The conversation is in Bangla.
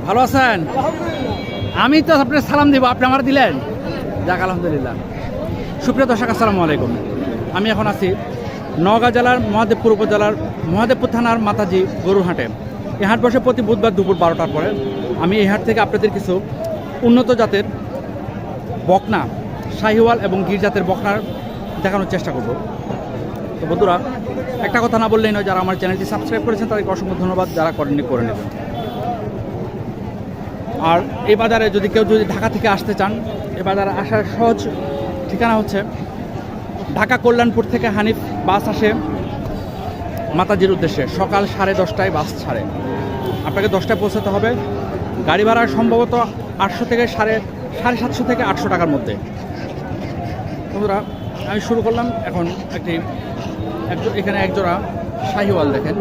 ভালো আছেন? আমি তো আপনার সালাম দিব, আপনি আমার দিলেন। যাক আলহামদুলিল্লাহ। সুপ্রিয় দর্শক আসসালামু আলাইকুম। আমি এখন আছি নওগাঁ জেলার মহাদেবপুর উপজেলার মহাদেবপুর থানার মাতাজি গরুর হাটে। এই হাট বসে প্রতি বুধবার দুপুর 12টার পরে। আমি এই হাট থেকে আপনাদের কিছু উন্নত জাতের বকনা, শাহিওয়াল এবং গির জাতের বকনার দেখানোর চেষ্টা করব। তো বন্ধুরা, একটা কথা না বললেই নয়, যারা আমার চ্যানেলটি সাবস্ক্রাইব করেছেন তাদেরকে অসংখ্য ধন্যবাদ, যারা করেননি করে নেবেন। আর এই বাজারে যদি কেউ ঢাকা থেকে আসতে চান, এই বাজারে আসার সহজ ঠিকানা হচ্ছে ঢাকা কল্যাণপুর থেকে হানিফ বাস আসে মাতাজির উদ্দেশ্যে। সকাল 10:30টায় বাস ছাড়ে, আপনাকে 10টায় পৌঁছাতে হবে। গাড়ি ভাড়া সম্ভবত 800 থেকে 750 থেকে 800 টাকার মধ্যে। বন্ধুরা, আমি শুরু করলাম এখন এখানে একজোড়া শাহিওয়াল দেখেন।